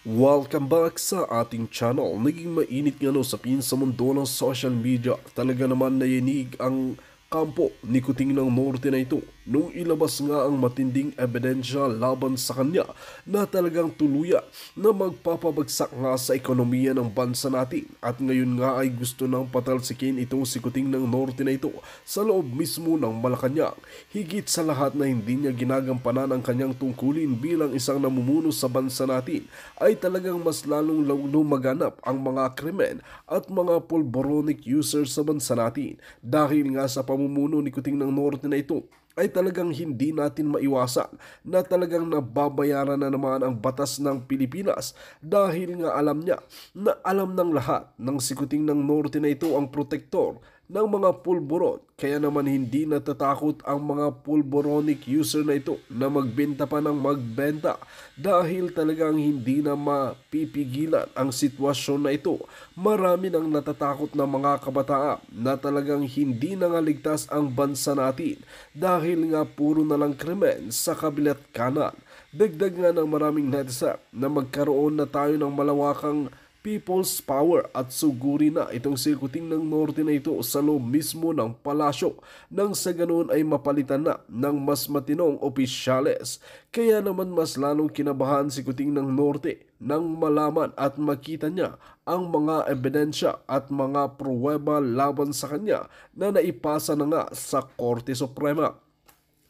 Welcome back sa ating channel. Naging mainit nga usapin sa mundo ng social media. Talaga naman nayinig ang kampo ni Kuting ng Norte na ito nung ilabas nga ang matinding ebidensya laban sa kanya na talagang tuluya na magpapabagsak nga sa ekonomiya ng bansa natin. At ngayon nga ay gusto nang patalsikin itong si Kuting ng Norte na ito sa loob mismo ng Malacanang. Higit sa lahat na hindi niya ginagampanan ang kanyang tungkulin bilang isang namumuno sa bansa natin ay talagang mas lalong lumaganap ang mga krimen at mga pulboronic users sa bansa natin. Dahil nga sa pamumuno ni Kuting ng Norte na ito, ay talagang hindi natin maiwasan na talagang nababayaran na naman ang batas ng Pilipinas dahil nga alam niya na alam ng lahat ng sikuting ng Norte na ito ang protektor ng mga pulburon. Kaya naman hindi natatakot ang mga pulboronic user na ito na magbenta pa ng magbenta dahil talagang hindi na mapipigilan ang sitwasyon na ito. Marami nang natatakot na mga kabataan na talagang hindi na nga ligtas ang bansa natin dahil nga puro na lang krimen sa kabilat kanan. Dagdag nga ng maraming netizen na magkaroon na tayo ng malawakang people's power at suguri na itong sikuting ng Norte na ito sa loob mismo ng palasyo nang sa ganoon ay mapalitan na ng mas matinong opisyales. Kaya naman mas lalong kinabahan si Kuting ng Norte nang malaman at makita niya ang mga ebidensya at mga pruweba laban sa kanya na naipasa na nga sa Korte Suprema.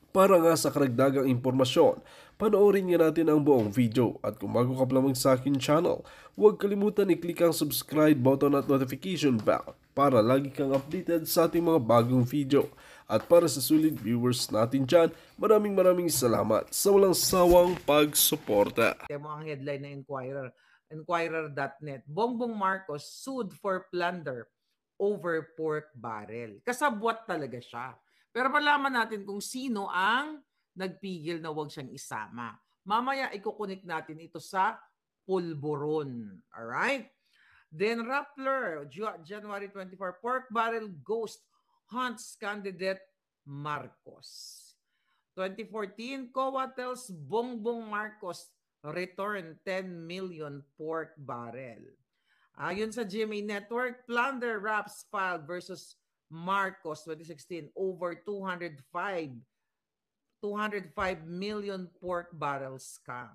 Para nga sa karagdagang impormasyon, panoorin nga natin ang buong video at kung bago ka pa lamang sa akin channel, huwag kalimutan i-click ang subscribe button at notification bell para lagi kang updated sa ating mga bagong video. At para sa sulit viewers natin dyan, maraming salamat sa walang sawang pagsuporta. Mo ang headline na Inquirer.net. Bongbong Marcos sued for plunder over pork barrel. Kasabwat talaga siya. Pero malaman natin kung sino ang nagpigil na wag siyang isama. Mamaya ikukunik natin ito sa pulburon. Alright? Then Rappler, January 24, pork barrel ghost hunts candidate Marcos. 2014, COA tells Bongbong Marcos return 10 million pork barrel. Ayon sa GMA Network, plunder raps filed versus Marcos 2016 over 205 million pork barrel scam.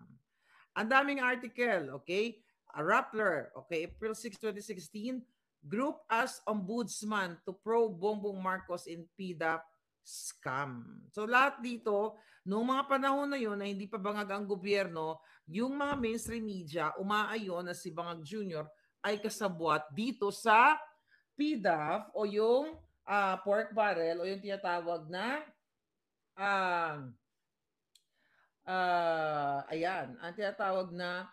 Ang daming article, okay? Rappler, okay, April 6, 2016, group as ombudsman to probe Bongbong Marcos in PDAP scam. So lahat dito, noong mga panahon na yun na hindi pa bangag ang gobyerno, yung mga mainstream media, umaayon na si Bangag Jr. ay kasabwat dito sa PDAF o yung pork barrel o yung tinatawag na ayan, ang tinatawag na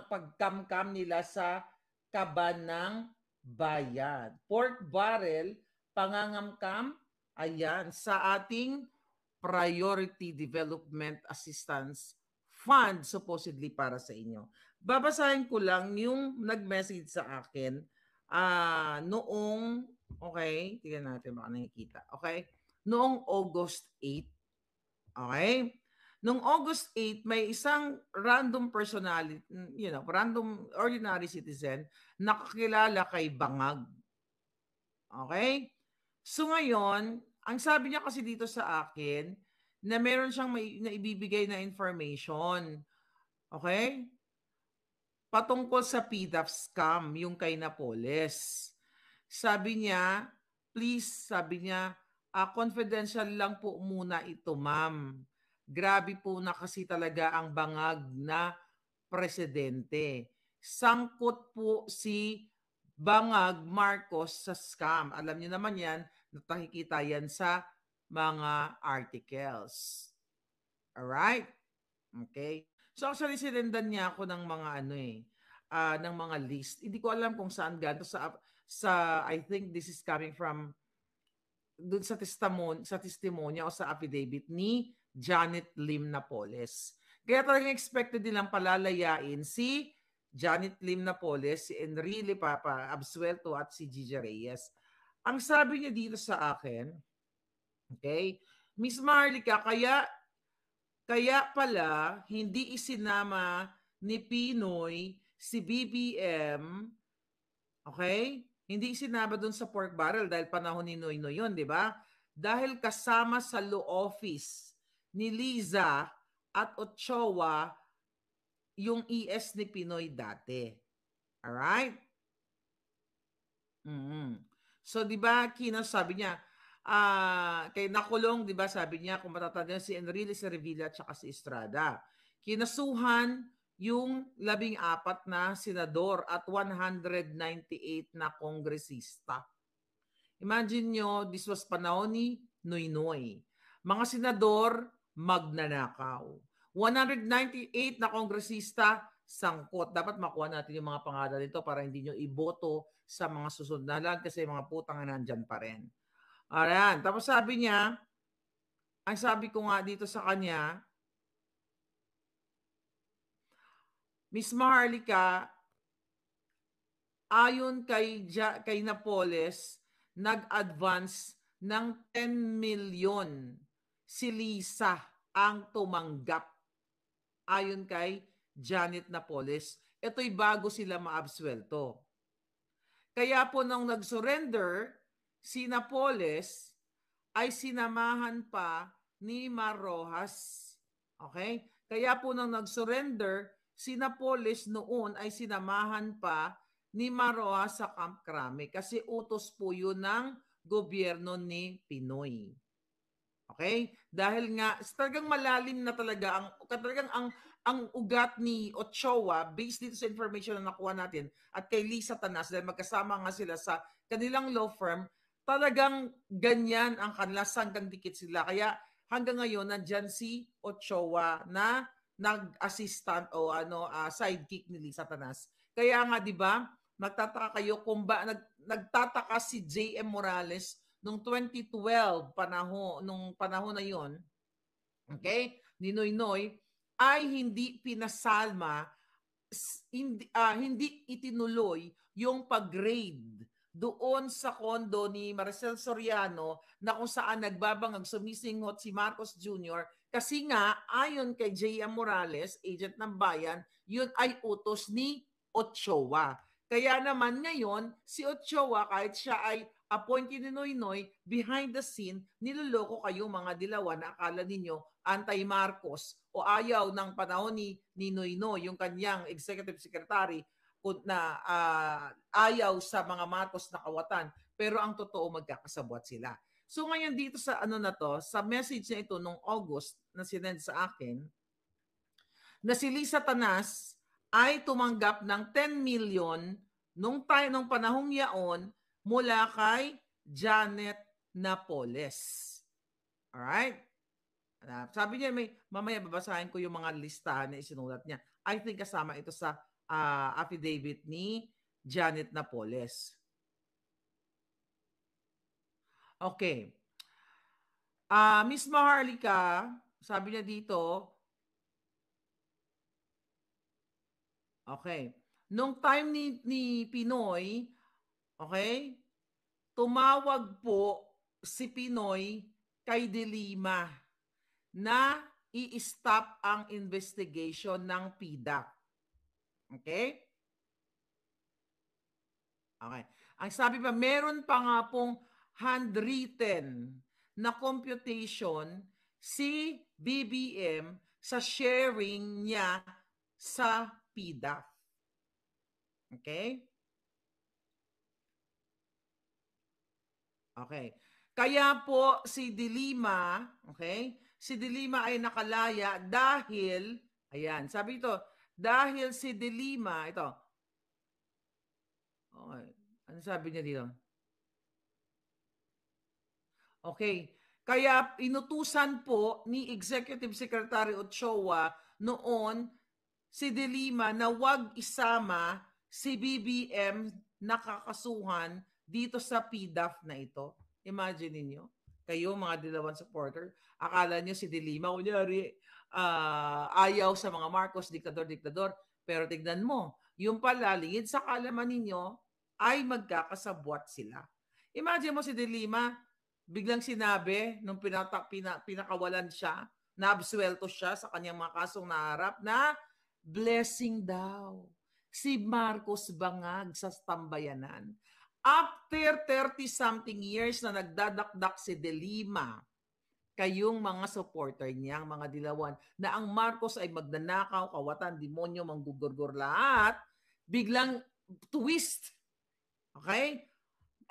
pagkamkam nila sa kaban ng bayan. Pork barrel, pangangamkam, ayan, sa ating Priority Development Assistance Fund supposedly para sa inyo. Babasahin ko lang yung nag-message sa akin noong, okay, tignan natin baka nakikita, okay? Noong August 8, okay? Noong August 8, may isang random personality, random ordinary citizen nakakilala kay Bangag. Okay? So ngayon, ang sabi niya kasi dito sa akin, na meron siyang naibibigay na information. Okay? Patungkol sa PDAF scam, yung kay Napoles. Sabi niya, please, sabi niya, confidential lang po muna ito, ma'am. Grabe po na kasi talaga ang bangag na presidente. Sangkot po si Bangag Marcos sa scam. Alam niyo naman yan, nakikita yan sa mga articles. Alright? Okay? So actually sinendan niya ako ng mga ng mga list. Hindi ko alam kung saan gato sa I think this is coming from dun sa testimonya o sa affidavit ni Janet Lim Napoles. Kaya talagang expected nilang palalayain si Janet Lim Napoles, si Enrile Papa Absuelto at si Gigi Reyes. Ang sabi niya dito sa akin, okay, Miss Marlica, kaya pala hindi isinama ni Pinoy, si BBM, okay? Hindi sinama doon sa pork barrel dahil panahon ni Noynoy yun, di ba? Dahil kasama sa law office ni Liza at Ochoa yung ES ni Pinoy dati. Alright? So, di ba, sabi niya, kay nakulong, di ba, sabi niya, kung matatanda si Enrique Revilla at saka si Estrada. Kinasuhan yung 14 na senador at 198 na kongresista. Imagine nyo, this was panahon ni Noynoy. Mga senador, magnanakaw. 198 na kongresista, sangkot. Dapat makuha natin yung mga pangalan nito para hindi nyo iboto sa mga susunod na lang kasi mga putang na nandyan pa rin. Ayan. Tapos sabi niya, ang sabi ko nga dito sa kanya, Miss Maharlika, ayon kay Napoles, nag-advance ng 10 million si Lisa ang tumanggap. Ayon kay Janet Napoles, ito'y bago sila maabswelto. Kaya po nung nag-surrender, si Napoles ay sinamahan pa ni Mar Rojas. Okay? Kaya po nung nag-surrender, si Napoles noon ay sinamahan pa ni Mar Rojas sa Camp Crame kasi utos po yun ng gobyerno ni Pinoy. Okay? Dahil nga talagang malalim na talaga ang ugat ni Ochoa based dito sa information na nakuha natin at kay Lisa Tanas dahil magkasama nga sila sa kanilang law firm, talagang ganyan ang kanila, hanggang dikit sila. Kaya hanggang ngayon nandyan si Ochoa na nag-assistant o sidekick ni Lisa Tanas. Kaya nga 'di ba, magtataka kayo kung nagtataka si J.M. Morales nung 2012 nung panahon na 'yon. Okay? Ni Noynoy ay hindi pinasalma, hindi itinuloy yung pag-raid doon sa kondo ni Maricel Soriano na kung saan nagbabangag sumisinghot si Marcos Jr. Kasi nga, ayon kay J.M. Morales, agent ng bayan, yun ay utos ni Ochoa. Kaya naman ngayon, si Ochoa, kahit siya ay appointee ni Noynoy, behind the scene, niloloko kayo mga dilawan na akala ninyo anti-Marcos o ayaw ng panahon ni Noynoy, yung kanyang executive secretary, na ayaw sa mga Marcos na kawatan. Pero ang totoo, magkakasabwat sila. So ngayon dito sa sa message na ito nung August na sinend sa akin, na si Lisa Tanas ay tumanggap ng 10 million nung panahong yaon mula kay Janet Napoles. Alright? Sabi niya, mamaya babasahin ko yung mga listahan na isinulat niya. I think kasama ito sa affidavit ni Janet Napoles. Okay. Miss Maharlika, sabi niya dito, okay, nung time ni Pinoy, okay, tumawag po si Pinoy kay De Lima na i-stop ang investigation ng PDAC. Okay? Okay. Ang sabi pa, meron pa nga pong handwritten na computation si BBM sa sharing niya sa PDAC. Okay? Okay. Kaya po si De Lima, okay? Si De Lima ay nakalaya dahil, ayan, sabi ito, dahil si De Lima, ito. Okay. Ano sabi niya dito? Okay. Kaya inutusan po ni Executive Secretary Ochoa noon si De Lima na wag isama si BBM na kakasuhan dito sa PDAF na ito. Imagine niyo, kayo mga dilawan supporter, akala niyo si De Lima, kunyari, ayaw sa mga Marcos, diktador, pero tignan mo, yung pala, lingid sa kalaman ninyo, ay magkakasabwat sila. Imagine mo si De Lima, biglang sinabi, nung pinakawalan siya, naabswelto siya sa kanyang mga kasong naharap na blessing daw si Marcos Bangag sa Tambayanan. After 30-something years na nagdadakdak si De Lima, kayong mga supporter niyang mga dilawan, na ang Marcos ay magnanakaw, kawatan, demonyo, manggugurgur lahat, biglang twist. Okay?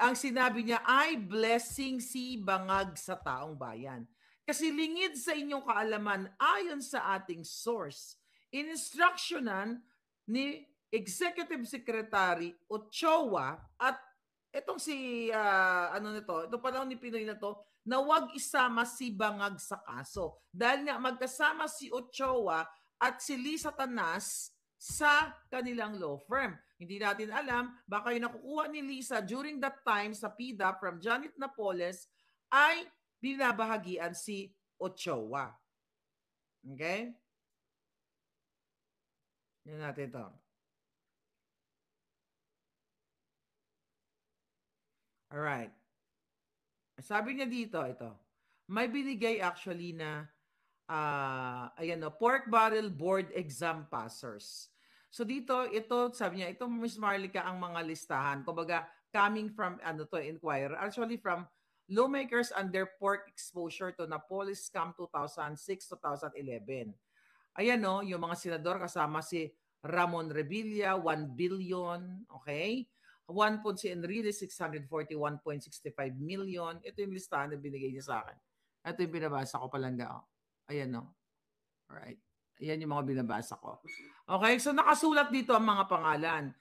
Ang sinabi niya ay blessing si Bangag sa taong bayan. Kasi lingid sa inyong kaalaman, ayon sa ating source, instructionan ni Executive Secretary Ochoa at itong si, itong panahon ni Pinoy na to, na wag isama si Bangag sa kaso. Dahil nga magkasama si Ochoa at si Lisa Tanas sa kanilang law firm. Hindi natin alam, baka yung nakukuha ni Lisa during that time sa PIDA from Janet Napoles ay binabahagian si Ochoa. Okay? Yan natin ito. Alright. Sabi niya dito, ito. May binigay actually na pork barrel board exam passers. So dito, ito, sabi niya, ito Ms. Marlica ang mga listahan. Kumbaga, coming from, Inquirer. Actually from lawmakers under pork exposure to Napoles Scam 2006-2011. Ayan no, yung mga senador kasama si Ramon Revilla, 1 billion, okay? Juan Ponce Enrile, 641.65 million. Ito yung listahan na binigay niya sa akin. Ito yung binabasa ko palangga. Oh. Ayan no. Alright. Ayan yung mga binabasa ko. Okay, so nakasulat dito ang mga pangalan.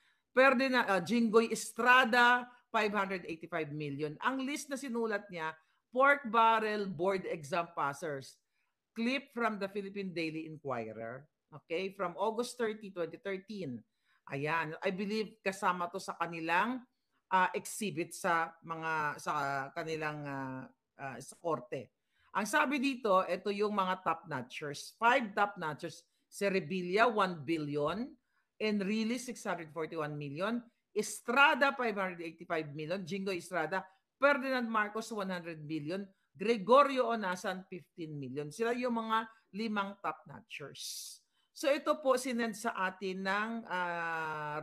Jinggoy Estrada, 585 million. Ang list na sinulat niya, pork barrel board exam passers. Clip from the Philippine Daily Inquirer. Okay, from August 30, 2013. Ayan, I believe kasama to sa kanilang exhibit sa kanilang sa korte. Ang sabi dito, ito yung mga top-notchers. 5 top-notchers. Si Revilla, 1 billion. Enrile, 641 million. Estrada, 585 million. Jingo Estrada. Ferdinand Marcos, 100 million. Gregorio Onasan, 15 million. Sila yung mga 5 top-notchers. So ito po sinend sa atin ng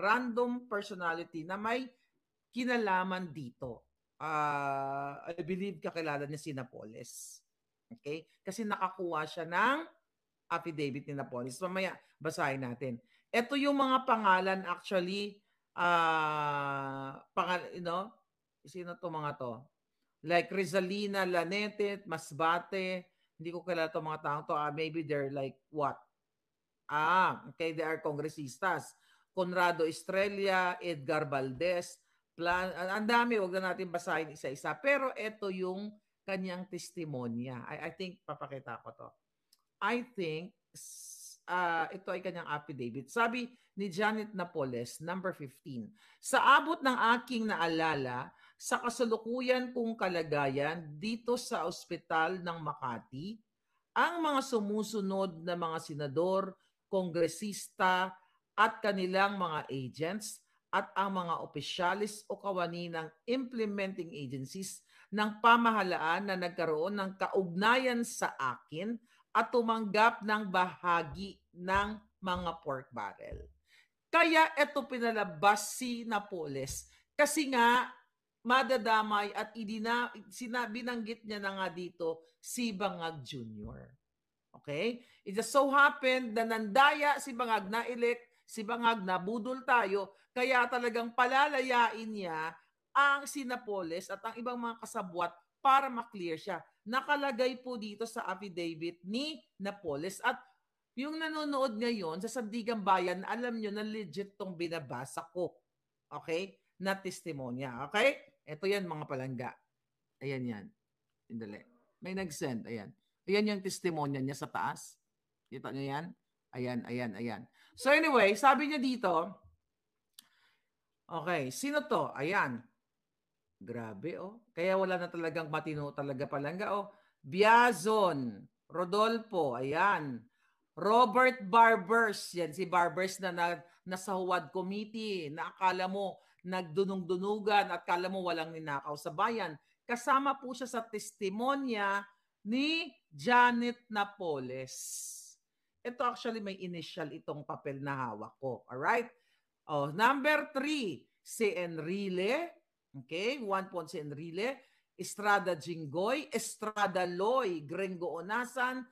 random personality na may kinalaman dito. I believe kakilala niya si Napoles. Okay? Kasi nakakuha siya ng affidavit ni Napoles. Mamaya basahin natin. Ito yung mga pangalan actually, sino to mga to? Like Rizalina, Lanete, Masbate, hindi ko kilala itong mga taong to. Maybe they're like what? Okay, they are kongresistas. Conrado Estrella, Edgar Valdez, ang dami, wag na natin basahin isa-isa. Pero ito yung kanyang testimonya. I think, papakita ko to. I think, ito ay kanyang affidavit. Sabi ni Janet Napoles, number 15, sa abot ng aking naalala, sa kasalukuyan kong kalagayan dito sa ospital ng Makati, ang mga sumusunod na mga senador, kongresista at kanilang mga agents at ang mga opisyalis o kawani ng implementing agencies ng pamahalaan na nagkaroon ng kaugnayan sa akin at tumanggap ng bahagi ng mga pork barrel. Kaya ito pinalabas si Napoles kasi nga madadamay at binanggit niya na nga dito si Bangag Jr. Okay? It just so happened na nandaya si Bangag, na-elect si Bangag, nabudol tayo, kaya talagang palalayain niya ang si Napoles at ang ibang mga kasabwat para maklear siya. Nakalagay po dito sa affidavit ni Napoles at yung nanonood ngayon sa Sandigan Bayan, alam nyo na legit tong binabasa ko. Okay? Na testimonya. Okay? Ito yan mga palangga. Ayan yan. Indali. May nag-send. Ayan. Ayan yung testimonya niya sa taas. Kita niyo yan? Ayan, ayan, ayan. So anyway, sabi niya dito, okay, sino to? Ayan. Grabe, oh. Kaya wala na talagang matino talaga palangga, oh. Biazon, Rodolfo, ayan. Robert Barbers, yan si Barbers na nasa Huwad Committee, na akala mo nagdunong-dunugan at akala mo walang ninakaw sa bayan. Kasama po siya sa testimonya ni Janet Napoles. Ito actually may initial itong papel na hawak ko. Alright? Oh, number 3, si Enrile. Okay, 1 point si Enrile. Estrada Jinggoy, Estrada Loy, Gringo Onasan,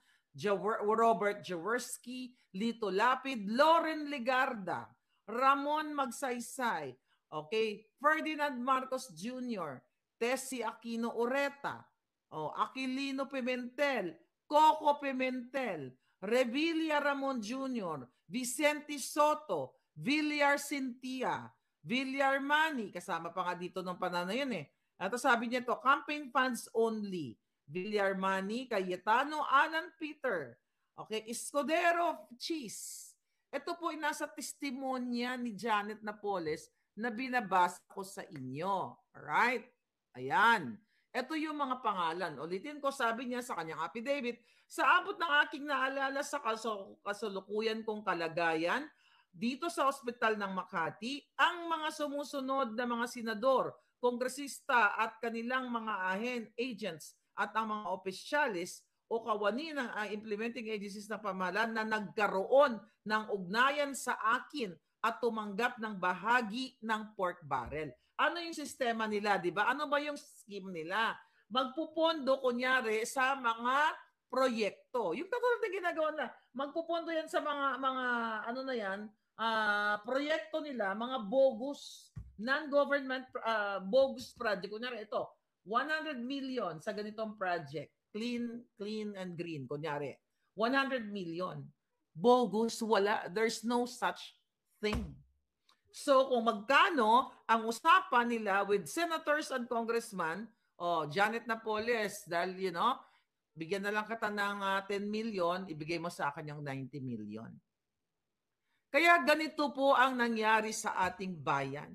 Robert Jaworski, Lito Lapid, Loren Legarda, Ramon Magsaysay, okay, Ferdinand Marcos Jr., Tessie Aquino Ureta, Aquilino Pimentel, Coco Pimentel, Revilla Ramon Jr., Vicente Soto, Villar Cynthia, Villar Manny, kasama pa nga dito ng panahon na yun eh. At sabi niya to, campaign funds only. Villar Manny, Cayetano, Alan Peter, okay, Escudero Cheese. Ito po ay nasa testimonya ni Janet Napoles na binabasa ko sa inyo. Alright? Ayan. Ito yung mga pangalan. Ulitin ko, sabi niya sa kanyang affidavit, sa abot ng aking naalala sa kasalukuyan kong kalagayan, dito sa ospital ng Makati, ang mga sumusunod na mga senador, kongresista at kanilang mga agents at ang mga opisyalis o kawani ng implementing agencies ng pamahalaan na nagkaroon ng ugnayan sa akin at tumanggap ng bahagi ng pork barrel. Ano yung sistema nila, di ba? Ano ba yung scheme nila? Magpupondo, kunyari, sa mga proyekto. Yung katulad na ginagawa na, magpupondo yan sa mga ano na yan, proyekto nila, mga bogus, non-government bogus project. Kunyari ito, 100 million sa ganitong project. Clean and green, kunyari. 100 million. Bogus, wala. There's no such thing. So kung magkano ang usapan nila with senators and congressmen, Janet Napoles, dahil bigyan na lang kita ng 10 million, ibigay mo sa akin yung 90 million. Kaya ganito po ang nangyari sa ating bayan.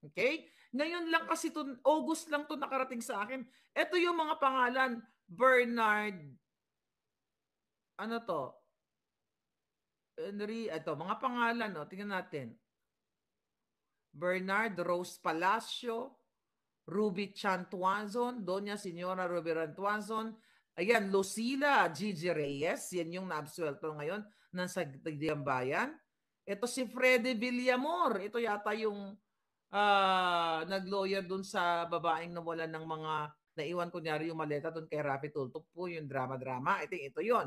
Okay? Ngayon lang kasi August lang to nakarating sa akin. Ito yung mga pangalan, Bernard, ano to? Henry, ito, mga pangalan, tingnan natin. Bernard Rose Palacio, Ruby Chantuanzon, Doña Señora Ruby Rantuanzon, ayan, Lucila Gigi Reyes, yan yung naabsuelto ngayon ng Sagdiang Bayan. Ito si Freddy Villamor, ito yata yung nag-lawyer dun sa babaeng nawalan ng mga naiwan kunyari yung maleta dun kay Rafi Tultog po, yung drama-drama. Ito yun.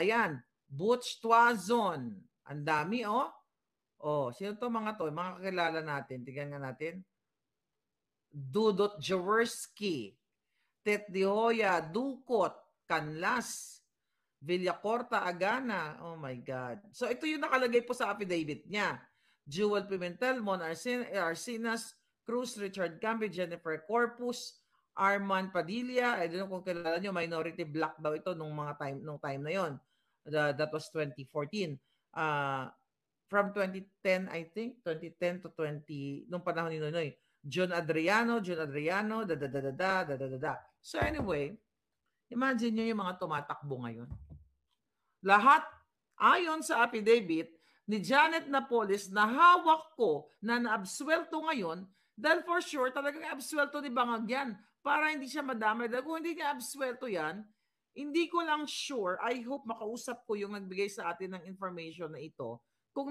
Ayan, Butch Tuazon. Ang dami, sino to mga to? Mga kakilala natin. Tingnan nga natin. Dudot Jaworski, Tet de Hoya, Dukot, Canlas, Villacorta Agana. Oh my God. So ito yung nakalagay po sa affidavit niya. Jewel Pimentel, Mon Arcinas, Cruz, Richard Camby, Jennifer Corpus, Arman Padilla. I don't know kung kilala nyo, minority black daw ito nung time na yon. That was 2014. From 2010, I think, 2010 to 20, nung panahon ni Noynoy. John Adriano, So anyway, imagine nyo yung mga tumatakbo ngayon. Lahat, ayon sa affidavit ni Janet Napoles, na hawak ko na naabswelto ngayon, dahil for sure, talagang abswelto ni Bangag yan, para hindi siya madamay. Dahil kung hindi niya abswelto yan, hindi ko lang sure, I hope makausap ko yung nagbigay sa atin ng information na ito, kung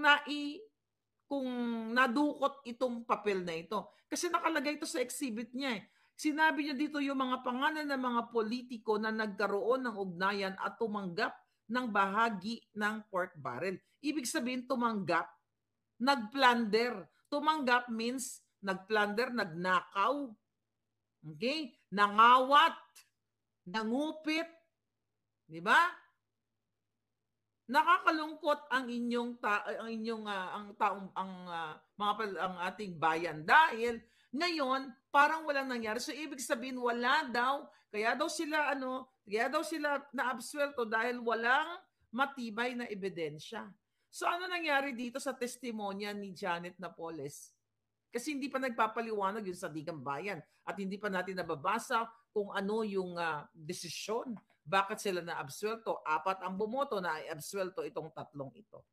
nadukot itong papel na ito. Kasi nakalagay ito sa exhibit niya eh. Sinabi niya dito yung mga pangalan ng mga politiko na nagkaroon ng ugnayan at tumanggap ng bahagi ng pork barrel. Ibig sabihin tumanggap, nagplunder. Tumanggap means nagplunder, nagnakaw. Okay? Nangawat, nangupit. Di ba? Nakakalungkot ang ating bayan dahil ngayon parang walang nangyari. So ibig sabihin wala daw, kaya daw sila naabsuelto dahil walang matibay na ebidensya. So ano nangyari dito sa testimonya ni Janet Napoles? Kasi hindi pa nagpapaliwanag yung Sandigan Bayan at hindi pa natin nababasa kung ano yung desisyon. Bakit sila na-absuelto? 4 ang bumoto na i-absuelto itong 3 ito.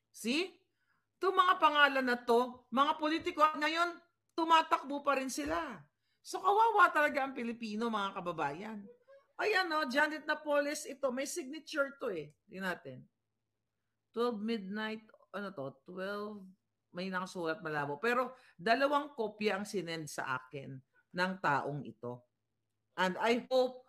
See? Itong mga pangalan na to, mga politiko ngayon, tumatakbo pa rin sila. So kawawa talaga ang Pilipino, mga kababayan. Ayan o, Janet Napoles, ito, may signature to eh. Tingnan natin. 12 midnight, ano to, 12, may nakasulat malabo. Pero dalawang kopya ang sinend sa akin ng taong ito. And I hope,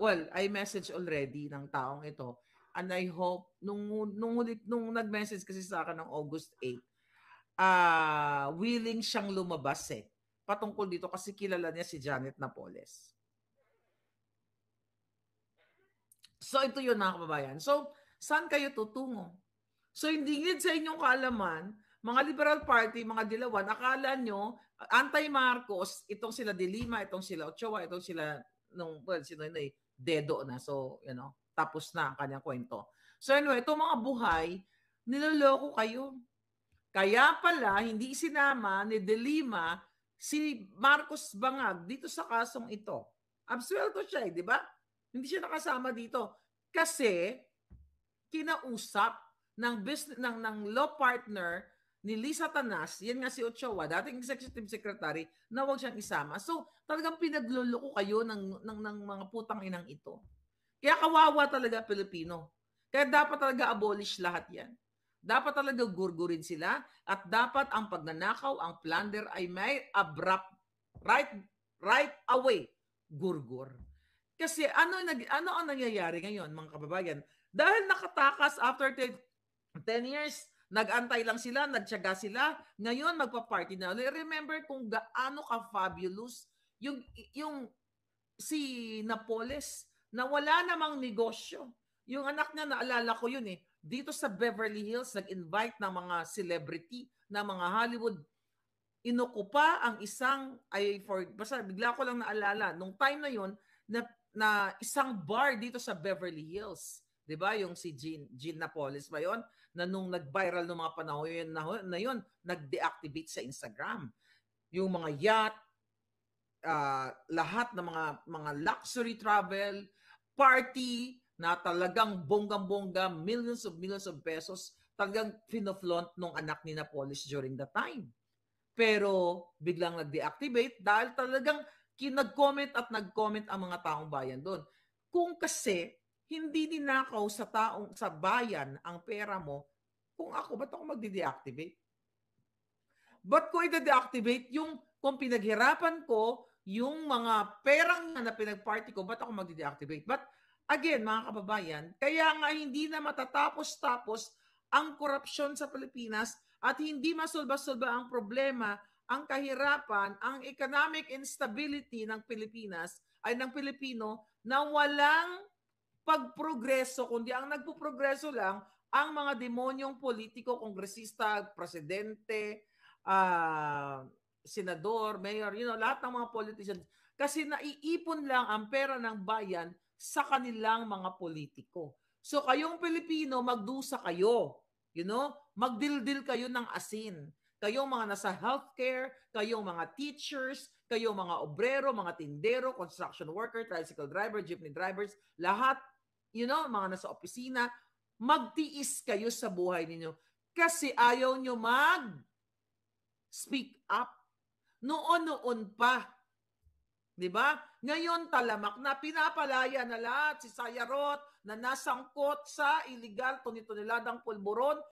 well, I message already ng taong ito. And I hope, nung nag-message kasi sa akin ng August 8, willing siyang lumabas eh. Patungkol dito kasi kilala niya si Janet Napoles. So ito yun mga kababayan. So saan kayo tutungo? So hindi din sa inyong kaalaman, mga Liberal Party, mga Dilawan, akala nyo, anti-Marcos, itong sila De Lima, itong sila Ochoa, itong sila, sino yun eh, dedo na. So, tapos na ang kanyang kwento. So anyway, itong mga buhay, niloloko kayo. Kaya pala, hindi sinama ni De Lima si Marcos Bangag dito sa kasong ito. Absuelto siya, di ba? Hindi siya nakasama dito kasi kinausap ng law partner ni Lisa Tanas, yan nga si Ochoa, dating executive secretary, na huwag siyang isama. So, talagang pinagluloko kayo ng mga putang inang ito. Kaya kawawa talaga Pilipino. Kaya dapat talaga abolish lahat yan. Dapat talaga gurgurin sila at dapat ang pagnanakaw, ang plunder ay may abrupt, right away, gurgur. Kasi ano ang nangyayari ngayon mga kababayan? Dahil nakatakas after 10 years, nag-antay lang sila, nagtiyaga sila, ngayon magpa-party na. Remember kung gaano ka-fabulous yung si Napoles na wala namang negosyo. Yung anak niya, naalala ko yun eh, dito sa Beverly Hills, nag-invite ng mga celebrity, ng mga Hollywood, inukupa ang isang, basta bigla ko lang naalala, nung time na yun, na isang bar dito sa Beverly Hills. 'Di ba? Yung si Jean Napoles ba 'yon? Na nung nag-viral ng mga panahon na 'yon, nag-deactivate sa Instagram. Yung mga yacht, lahat ng mga luxury travel, party na talagang bonggang-bongga, millions of pesos, talagang finoflaunt nung anak ni Napoles during the time. Pero biglang nag-deactivate dahil talagang nag-comment at nag-comment ang mga taong bayan doon. Kung kasi hindi ninakaw sa bayan ang pera mo, kung ako, ba't ako magde-deactivate? Ba't ko i-deactivate kung pinaghirapan ko yung mga perang na pinag-party ko, ba't ako magde-deactivate? But again, mga kababayan, kaya nga hindi na matatapos-tapos ang korupsyon sa Pilipinas at hindi masolba-solba ang problema, ang kahirapan, ang economic instability ng Pilipinas ay ng Pilipino na walang pagprogreso, kundi ang nagpo-progreso lang ang mga demonyong politiko, kongresista, presidente, senador, mayor, lahat ng mga politicians. Kasi naiipon lang ang pera ng bayan sa kanilang mga politiko. So kayong Pilipino, magdusa kayo. Magdildil kayo ng asin. Kayong mga nasa healthcare, kayong mga teachers, kayong mga obrero, mga tindero, construction worker, tricycle driver, jeepney drivers, lahat, mga nasa opisina, magtiis kayo sa buhay ninyo. Kasi ayaw nyo speak up. Noon pa. 'Di ba? Ngayon talamak na, pinapalaya na lahat si Sayarot na nasangkot sa illegal tunilalang pulburon